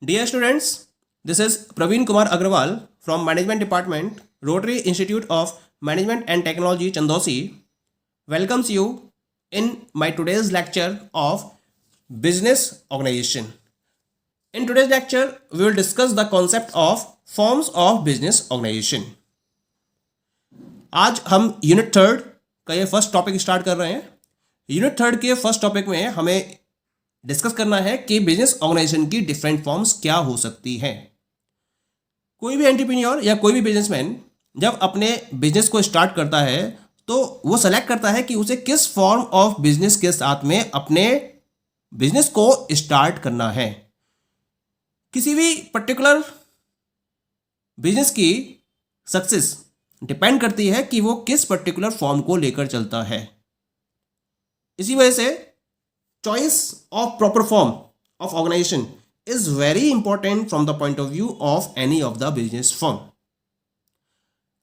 Dear students, this is Praveen Kumar Agrawal from Management Department, Rotary Institute of Management and Technology, Chandosi, welcomes you in my today's lecture of business organization. In today's lecture, we will discuss the concept of forms of business organization. आज हम unit third का ये first topic start कर रहे हैं. Unit third के first topic में हमें डिस्कस करना है कि बिजनेस ऑर्गेनाइजेशन की डिफरेंट फॉर्म्स क्या हो सकती हैं. कोई भी एंटरप्रेन्योर या कोई भी बिजनेसमैन जब अपने बिजनेस को स्टार्ट करता है तो वो सेलेक्ट करता है कि उसे किस फॉर्म ऑफ बिजनेस के साथ में अपने बिजनेस को स्टार्ट करना है. किसी भी पर्टिकुलर बिजनेस की सक्सेस डिपेंड करती है कि वो किस पर्टिकुलर फॉर्म को लेकर चलता है. इसी वजह से choice of proper form of organization is very important from the point of view of any of the business firm.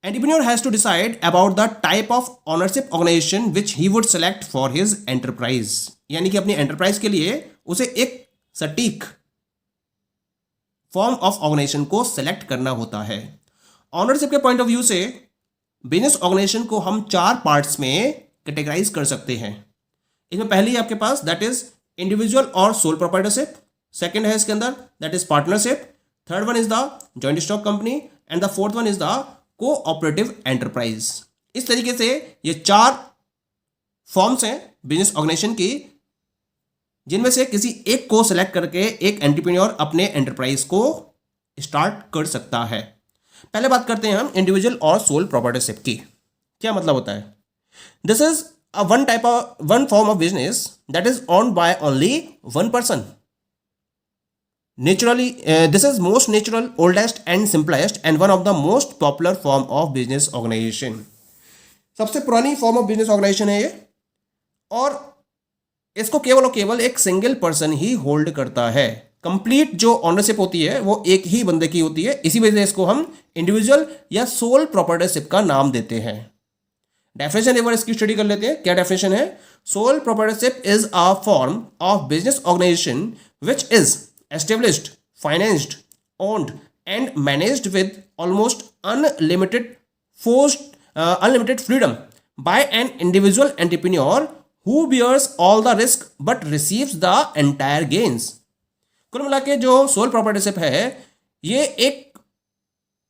Entrepreneur has to decide about the type of ownership organization which he would select for his enterprise. यानी कि अपनी enterprise के लिए उसे एक सटीक form of organisation को select करना होता है. ऑनरशिप के पॉइंट ऑफ व्यू से बिजनेस ऑर्गेनाइजेशन को हम चार पार्ट्स में कैटेगराइज कर सकते हैं. इसमें पहली आपके पास दैट इज इंडिविजुअल और सोल प्रोप्राइटरशिप. सेकंड है इसके अंदर that is partnership. Third one is the joint stock company and the fourth one is the cooperative enterprise. इस तरीके से ये चार फॉर्म्स हैं बिजनेस ऑर्गेनाइजेशन की, जिनमें से किसी एक को सेलेक्ट करके एक एंटरप्रेन्योर अपने एंटरप्राइज को स्टार्ट कर सकता है. पहले बात करते हैं हम इंडिविजुअल और सोल प्रोप्राइटरशिप की. क्या मतलब होता है? This is one form of business that is owned by only one person. Naturally, this is most natural, oldest and simplest and one of the most popular form of business organization. सबसे पुरानी form of business organisation है ये, और इसको केवल और केवल एक सिंगल पर्सन ही होल्ड करता है. कंप्लीट जो ओनरशिप होती है वो एक ही बंदे की होती है. इसी वजह से इसको हम इंडिविजुअल या सोल प्रोप्राइटरशिप का नाम देते हैं. डेफिनेशन एक बार इसकी स्टडी कर लेते हैं. क्या डेफिनेशन है? Sole proprietorship is a form of business organisation which is established, financed, owned and managed with almost unlimited freedom by an individual entrepreneur who bears all the risk but receives the entire gains. कुल मिला के जो sole proprietorship है ये एक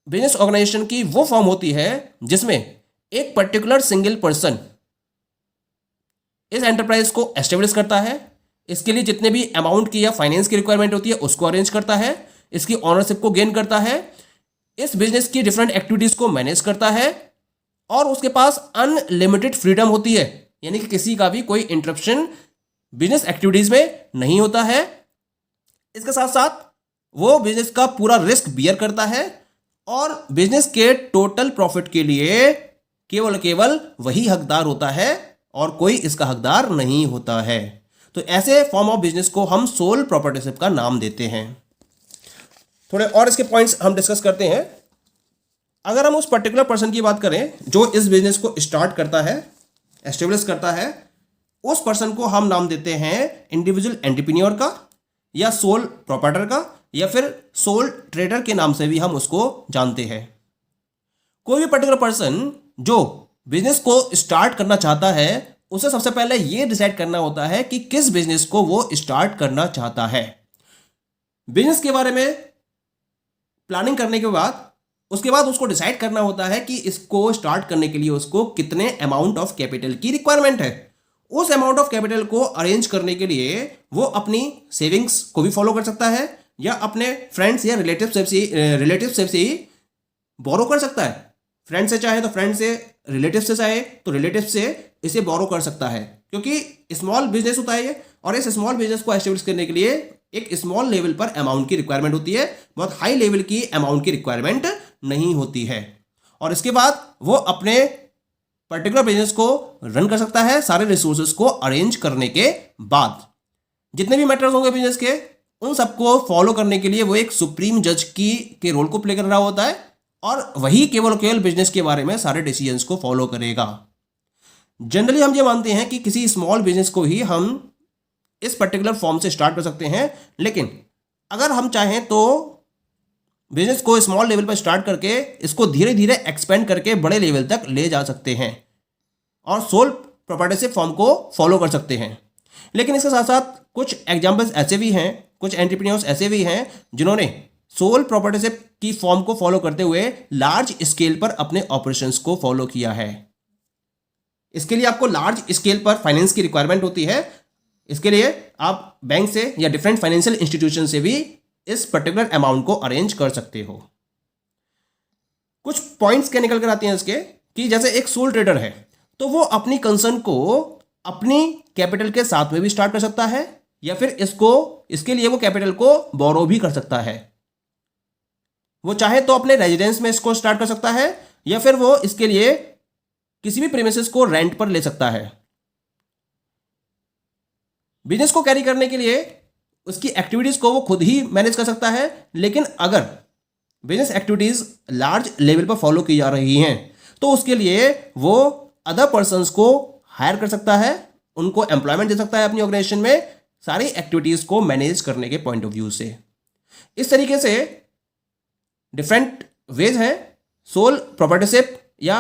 business organisation की वो form होती है जिसमें एक पर्टिकुलर सिंगल पर्सन इस एंटरप्राइज को एस्टेब्लिश करता है. इसके लिए जितने भी अमाउंट की या फाइनेंस की रिक्वायरमेंट होती है उसको अरेंज करता है, इसकी ऑनरशिप को गेन करता है, इस बिजनेस की डिफरेंट एक्टिविटीज को मैनेज करता है, और उसके पास अनलिमिटेड फ्रीडम होती है. यानी कि किसी का भी कोई इंटरप्शन बिजनेस एक्टिविटीज में नहीं होता है. इसके साथ साथ वो बिजनेस का पूरा रिस्क बियर करता है और बिजनेस के टोटल प्रॉफिट के लिए केवल वही हकदार होता है और कोई इसका हकदार नहीं होता है. तो ऐसे फॉर्म ऑफ बिजनेस को हम सोल प्रोप्राइटरशिप का नाम देते हैं. थोड़े और इसके पॉइंट्स हम डिस्कस करते हैं. अगर हम उस पर्टिकुलर पर्सन की बात करें जो इस बिजनेस को स्टार्ट करता है, एस्टेब्लिश करता है, उस पर्सन को हम नाम देते हैं इंडिविजुअल एंटरप्रेन्योर का, या सोल प्रोप्राइटर का, या फिर सोल ट्रेडर के नाम से भी हम उसको जानते हैं. कोई भी पर्टिकुलर पर्सन जो बिजनेस को स्टार्ट करना चाहता है उसे सबसे पहले यह डिसाइड करना होता है कि किस बिजनेस को वो स्टार्ट करना चाहता है. बिजनेस के बारे में प्लानिंग करने के बाद उसके बाद उसको डिसाइड करना होता है कि इसको स्टार्ट करने के लिए उसको कितने अमाउंट ऑफ कैपिटल की रिक्वायरमेंट है. उस अमाउंट ऑफ कैपिटल को अरेंज करने के लिए वो अपनी सेविंग्स को भी फॉलो कर सकता है या अपने फ्रेंड्स या रिलेटिव से ही बोरो कर सकता है. फ्रेंड से चाहे तो फ्रेंड से, रिलेटिव से चाहे तो रिलेटिव से इसे बोरो कर सकता है, क्योंकि स्मॉल बिजनेस होता है ये, और इस स्मॉल बिजनेस को एस्टेब्लिश करने के लिए एक स्मॉल लेवल पर अमाउंट की रिक्वायरमेंट होती है, बहुत हाई लेवल की अमाउंट की रिक्वायरमेंट नहीं होती है. और इसके बाद वो अपने पर्टिकुलर बिजनेस को रन कर सकता है सारे रिसोर्सेज को अरेंज करने के बाद. जितने भी मैटर्स होंगे बिजनेस के उन सबको फॉलो करने के लिए वो एक सुप्रीम जज के रोल को प्ले कर रहा होता है, और वही केवल बिजनेस के बारे में सारे डिसीजंस को फॉलो करेगा. जनरली हम ये मानते हैं कि किसी स्मॉल बिजनेस को ही हम इस पर्टिकुलर फॉर्म से स्टार्ट कर सकते हैं, लेकिन अगर हम चाहें तो बिजनेस को स्मॉल लेवल पर स्टार्ट करके इसको धीरे धीरे एक्सपेंड करके बड़े लेवल तक ले जा सकते हैं और सोल प्रोप्राइटरशिप फॉर्म को फॉलो कर सकते हैं। लेकिन इसके साथ साथ कुछ एग्जाम्पल्स ऐसे भी हैं, कुछ एंटरप्रेन्योर्स ऐसे भी हैं जिन्होंने सोल प्रोप्राइटरशिप की फॉर्म को फॉलो करते हुए लार्ज स्केल पर अपने ऑपरेशंस को फॉलो किया है। इसके लिए आपको लार्ज स्केल पर फाइनेंस की रिक्वायरमेंट होती है। इसके लिए आप बैंक से या डिफरेंट फाइनेंशियल इंस्टीट्यूशन से भी इस पर्टिकुलर अमाउंट को अरेंज कर सकते हो। कुछ पॉइंट्स क्या निकल कर आते हैं इसके कि जैसे एक सोल ट्रेडर है तो वो अपनी कंसर्न को अपनी कैपिटल के साथ में भी स्टार्ट कर सकता है या फिर इसके लिए वो कैपिटल को बोरो भी कर सकता है। वो चाहे तो अपने रेजिडेंस में इसको स्टार्ट कर सकता है या फिर वो इसके लिए किसी भी प्रीमिसेस को रेंट पर ले सकता है। बिजनेस को कैरी करने के लिए उसकी एक्टिविटीज को वो खुद ही मैनेज कर सकता है, लेकिन अगर बिजनेस एक्टिविटीज लार्ज लेवल पर फॉलो की जा रही हैं तो उसके लिए वो अदर पर्सन्स को हायर कर सकता है, उनको एम्प्लॉयमेंट दे सकता है अपनी ऑर्गेनाइजेशन में सारी एक्टिविटीज को मैनेज करने के पॉइंट ऑफ व्यू से। इस तरीके से डिफरेंट वेज हैं सोल प्रोप्राइटरशिप या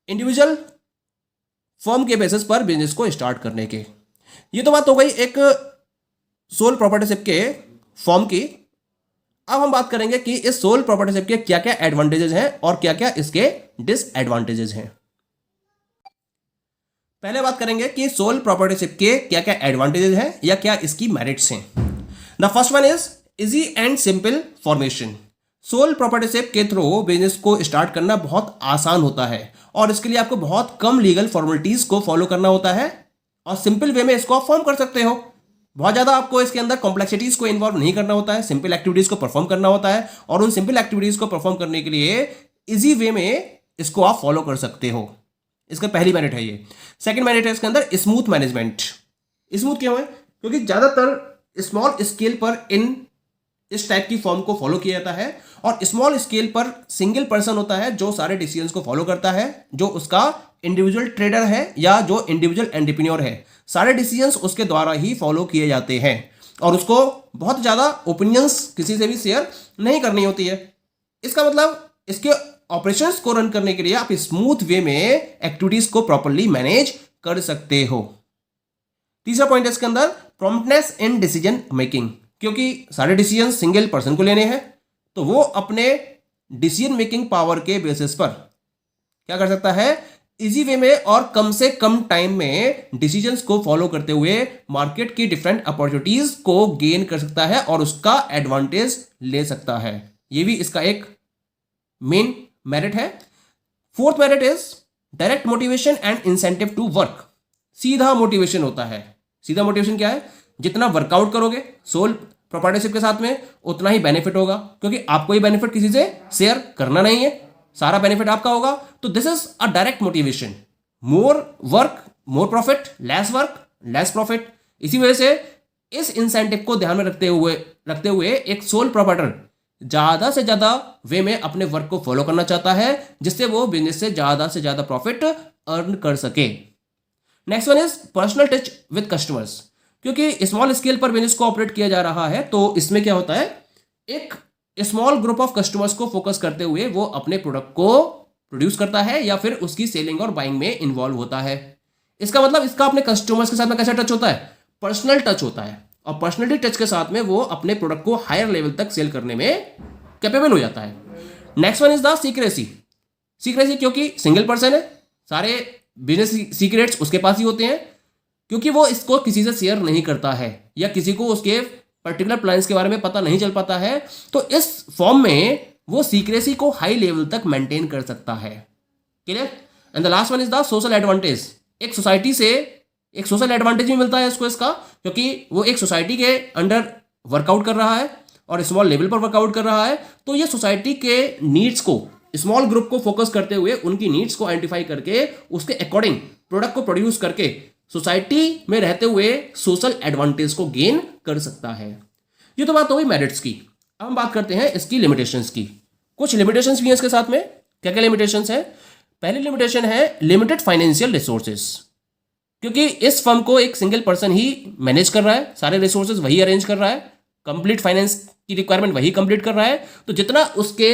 इंडिविजुअल फर्म के बेसिस पर बिजनेस को स्टार्ट करने के। ये तो बात हो गई एक सोल प्रोप्राइटरशिप के फॉर्म की। अब हम बात करेंगे कि इस सोल प्रोप्राइटरशिप के क्या क्या एडवांटेजेस हैं और क्या क्या इसके डिसएडवांटेजेस हैं। पहले बात करेंगे कि सोल प्रोप्राइटरशिप के क्या क्या एडवांटेजेस हैं या क्या इसकी मेरिट्स हैं। The first one is easy and simple formation. Sole proprietorship के थ्रू बिजनेस को स्टार्ट करना बहुत आसान होता है और इसके लिए आपको बहुत कम लीगल फॉर्मेलिटीज को फॉलो करना होता है और सिंपल वे में इसको आप फॉर्म कर सकते हो। बहुत ज़्यादा आपको इसके अंदर कॉम्प्लेक्सिटीज़ को इन्वॉल्व नहीं करना होता है, सिंपल एक्टिविटीज़ को परफॉर्म करना होता है और उन सिंपल एक्टिविटीज़ को परफॉर्म करने के लिए इजी वे में इसको आप फॉलो कर सकते हो। इसका पहली मेरिट है ये। सेकंड मेरिट है इसके अंदर स्मूथ मैनेजमेंट। स्मूथ क्यों है? क्योंकि ज़्यादातर स्मॉल स्केल पर इस टाइप की फॉर्म को फॉलो किया जाता है और स्मॉल स्केल पर सिंगल पर्सन होता है जो सारे डिसीजंस को फॉलो करता है, जो उसका इंडिविजुअल ट्रेडर है या जो इंडिविजुअल एंटरप्रेन्योर है। सारे डिसीजंस उसके द्वारा ही फॉलो किए जाते हैं और उसको बहुत ज़्यादा ओपिनियंस किसी से भी शेयर नहीं करनी होती है। इसका मतलब इसके ऑपरेशंस को रन करने के लिए आप स्मूथ वे में एक्टिविटीज को प्रॉपर्ली मैनेज कर सकते हो। तीसरा पॉइंट है इसके अंदर प्रॉम्प्टनेस इन डिसीजन मेकिंग। क्योंकि सारे डिसीजन सिंगल पर्सन को लेने हैं तो वो अपने डिसीजन मेकिंग पावर के बेसिस पर क्या कर सकता है, इजी वे में और कम से कम टाइम में डिसीजंस को फॉलो करते हुए मार्केट की डिफरेंट अपॉर्चुनिटीज को गेन कर सकता है और उसका एडवांटेज ले सकता है। ये भी इसका एक मेन मेरिट है। Fourth merit is direct motivation and incentive to work. सीधा मोटिवेशन होता है। सीधा मोटिवेशन क्या है? जितना वर्कआउट करोगे सोल प्रोप्राइटरशिप के साथ में उतना ही बेनिफिट होगा, क्योंकि आपको ही बेनिफिट किसी से शेयर करना नहीं है, सारा बेनिफिट आपका होगा। तो this is a direct motivation. More work more profit, lace work less profit. इसी वजह से इस इंसेंटिव को ध्यान में रखते हुए एक सोल प्रोप्राइटर ज्यादा से ज्यादा वे में अपने वर्क को फॉलो करना चाहता है जिससे वो बिजनेस से ज्यादा प्रॉफिट अर्न कर सके। Next one is personal touch with customers. क्योंकि स्मॉल स्केल पर बिजनेस को ऑपरेट किया जा रहा है तो इसमें क्या होता है, एक स्मॉल ग्रुप ऑफ कस्टमर्स को फोकस करते हुए वो अपने प्रोडक्ट को प्रोड्यूस करता है या फिर उसकी सेलिंग और बाइंग में इन्वॉल्व होता है। इसका मतलब इसका अपने कस्टमर्स के साथ में कैसा टच होता है? पर्सनल टच होता है और पर्सनलिटी टच के साथ में वो अपने प्रोडक्ट को हायर लेवल तक सेल करने में कैपेबल हो जाता है। Next one is the secrecy. Secrecy क्योंकि सिंगल पर्सन है, सारे बिजनेस सीक्रेट्स उसके पास ही होते हैं, क्योंकि वो इसको किसी से शेयर नहीं करता है या किसी को उसके पर्टिकुलर प्लान्स के बारे में पता नहीं चल पाता है। तो इस फॉर्म में वो सीक्रेसी को हाई लेवल तक मेंटेन कर सकता है। Clear? And the last one is the social advantage. एक सोसाइटी से एक सोशल एडवांटेज भी मिलता है इसका, क्योंकि वो एक सोसाइटी के अंडर वर्कआउट कर रहा है और स्मॉल लेवल पर वर्कआउट कर रहा है। तो ये सोसाइटी के नीड्स को, स्मॉल ग्रुप को फोकस करते हुए उनकी नीड्स को आइडेंटिफाई करके उसके अकॉर्डिंग प्रोडक्ट को प्रोड्यूस करके सोसाइटी में रहते हुए सोशल एडवांटेज को गेन कर सकता है। ये तो बात हो गई मेरिट्स की। अब हम बात करते हैं इसकी लिमिटेशंस की। कुछ लिमिटेशंस भी हैं इसके साथ में। क्या क्या लिमिटेशंस है? पहली लिमिटेशन है लिमिटेड फाइनेंशियल रिसोर्सेज। क्योंकि इस फर्म को एक सिंगल पर्सन ही मैनेज कर रहा है, सारे रिसोर्सेज वही अरेंज कर रहा है, कंप्लीट फाइनेंस की रिक्वायरमेंट वही कंप्लीट कर रहा है, तो जितना उसके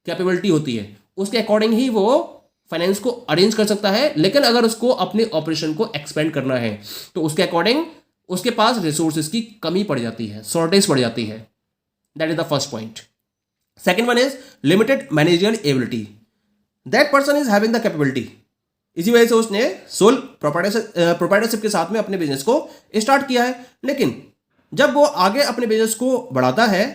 कैपेबिलिटी होती है उसके अकॉर्डिंग ही वो फाइनेंस को अरेंज कर सकता है। लेकिन अगर उसको अपने ऑपरेशन को एक्सपेंड करना है तो उसके अकॉर्डिंग उसके पास रिसोर्सेज की कमी पड़ जाती है, शॉर्टेज पड़ जाती है। That is the first point. Second one is limited managerial ability. That person is having the capability, इसी वजह से उसने सोल प्रोप्राइटरशिप के साथ में अपने बिजनेस को स्टार्ट किया है। लेकिन जब वो आगे अपने बिजनेस को बढ़ाता है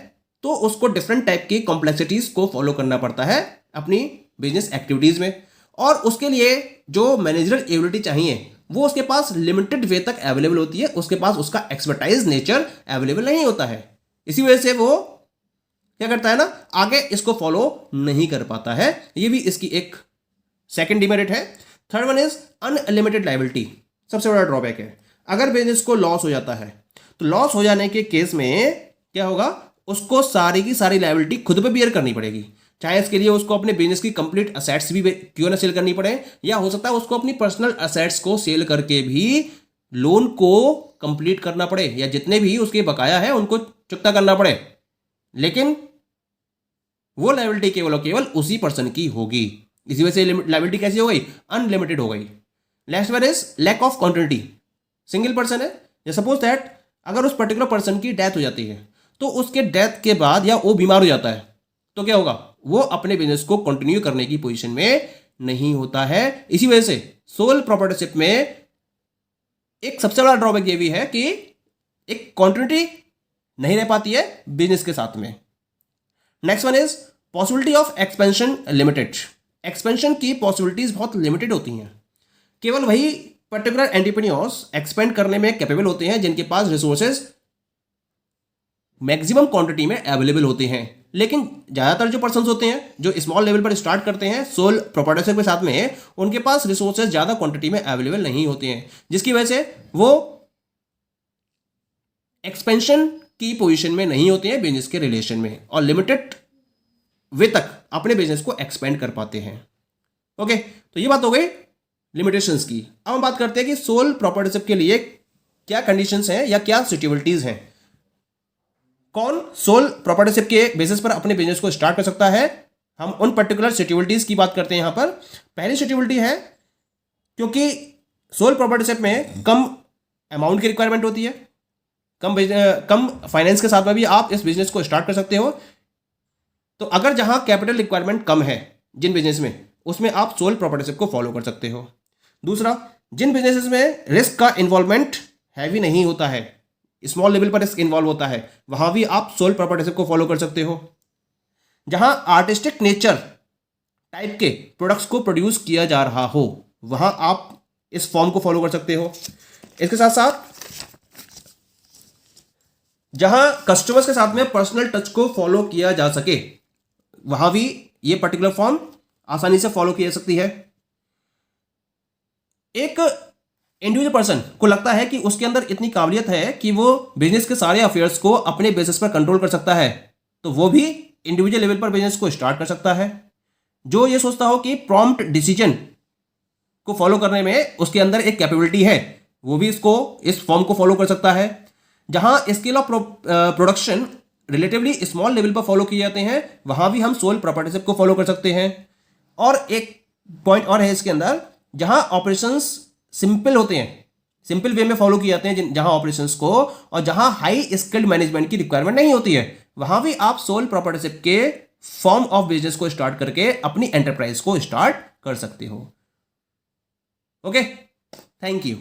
तो उसको डिफरेंट टाइप की कॉम्प्लेक्सिटीज को फॉलो करना पड़ता है अपनी बिजनेस एक्टिविटीज में, और उसके लिए जो मैनेजरल एबिलिटी चाहिए वो उसके पास लिमिटेड वे तक अवेलेबल होती है, उसके पास उसका एक्सपर्टाइज नेचर अवेलेबल नहीं होता है। इसी वजह से वो क्या करता है ना, आगे इसको फॉलो नहीं कर पाता है। ये भी इसकी एक सेकेंड डिमेरिट है। Third one is unlimited liability. सबसे बड़ा ड्रॉबैक है, अगर बिजनेस को लॉस हो जाता है तो लॉस हो जाने के केस में क्या होगा, उसको सारी की सारी लायबिलिटी खुद पे बियर करनी पड़ेगी। चाहे इसके लिए उसको अपने बिजनेस की कंप्लीट असेट्स भी क्यों ना सेल करनी पड़े, या हो सकता है उसको अपनी पर्सनल असेट्स को सेल करके भी लोन को कंप्लीट करना पड़े, या जितने भी उसके बकाया है उनको चुकता करना पड़े। लेकिन वो लायबिलिटी केवल उसी पर्सन की होगी। इसी वजह से लायबिलिटी कैसी हो गई, अनलिमिटेड हो गई। Last one is lack of continuity. Single person है, या सपोज दैट अगर उस पर्टिकुलर पर्सन की डेथ हो जाती है तो उसके डेथ के बाद या वो बीमार हो जाता है तो क्या होगा, वो अपने बिजनेस को कंटिन्यू करने की पोजीशन में नहीं होता है। इसी वजह से सोल प्रॉपर्टरशिप में एक सबसे बड़ा ड्रॉबैक ये भी है कि एक कॉन्टिन्यूटी नहीं रह पाती है बिजनेस के साथ में। Next one is possibility of expansion limited. Expansion की पॉसिबिलिटीज बहुत लिमिटेड होती हैं। केवल वही पर्टिकुलर एंटरप्रेन्योर्स एक्सपेंड करने में कैपेबल होते हैं जिनके पास रिसोर्सेज मैक्सिमम क्वांटिटी में अवेलेबल होते हैं। लेकिन ज़्यादातर जो पर्सन्स होते हैं जो स्मॉल लेवल पर स्टार्ट करते हैं सोल प्रोप्राइटरशिप के साथ में, उनके पास रिसोर्सेज ज़्यादा क्वांटिटी में अवेलेबल नहीं होते हैं, जिसकी वजह से वो एक्सपेंशन की पोजीशन में नहीं होते हैं बिजनेस के रिलेशन में, और लिमिटेड वे तक अपने बिजनेस को एक्सपेंड कर पाते हैं। ओके, तो ये बात हो गई लिमिटेशंस की। अब हम बात करते हैं कि सोल प्रॉपर्टरशिप के लिए क्या कंडीशंस हैं या क्या सिचुएबिलिटीज हैं। कौन सोल प्रॉपर्टरशिप के बेसिस पर अपने बिजनेस को स्टार्ट कर सकता है, हम उन पर्टिकुलर सिचुएबिलिटीज की बात करते हैं यहां पर। पहली सिचुएबिलिटी है, क्योंकि सोल प्रॉपर्टरशिप में कम अमाउंट की रिक्वायरमेंट होती है, कम फाइनेंस के साथ में भी आप इस बिजनेस को स्टार्ट कर सकते हो। तो अगर जहां कैपिटल रिक्वायरमेंट कम है जिन बिजनेस में, उसमें आप सोल प्रॉपर्टरशिप को फॉलो कर सकते हो। दूसरा, जिन बिजनेसेस में रिस्क का इन्वॉल्वमेंट हैवी नहीं होता है, स्मॉल लेवल पर रिस्क इन्वॉल्व होता है, वहां भी आप सोल प्रॉपर्टरशिप को फॉलो कर सकते हो। जहां आर्टिस्टिक नेचर टाइप के प्रोडक्ट्स को प्रोड्यूस किया जा रहा हो, वहां आप इस फॉर्म को फॉलो कर सकते हो। इसके साथ साथ जहां कस्टमर्स के साथ में पर्सनल टच को फॉलो किया जा सके, वहां भी ये पर्टिकुलर फॉर्म आसानी से फॉलो की जा सकती है। एक इंडिविजुअल पर्सन को लगता है कि उसके अंदर इतनी काबिलियत है कि वो बिजनेस के सारे अफेयर्स को अपने बेसिस पर कंट्रोल कर सकता है, तो वो भी इंडिविजुअल लेवल पर बिजनेस को स्टार्ट कर सकता है। जो ये सोचता हो कि प्रॉम्प्ट डिसीजन को फॉलो करने में उसके अंदर एक कैपेबिलिटी है, वो भी इस फॉर्म को फॉलो कर सकता है। जहां scale of production relatively small level पर फॉलो किए जाते हैं, वहां भी हम सोल प्रॉपर्टरशिप को फॉलो कर सकते हैं। और एक पॉइंट और है इसके अंदर, जहां ऑपरेशंस सिंपल होते हैं, सिंपल वे में फॉलो किए जाते हैं जहां ऑपरेशंस को, और जहां हाई स्किल्ड मैनेजमेंट की रिक्वायरमेंट नहीं होती है, वहां भी आप सोल प्रॉपर्टरशिप के फॉर्म ऑफ बिजनेस को स्टार्ट करके अपनी एंटरप्राइज को स्टार्ट कर सकते हो। Okay, thank you.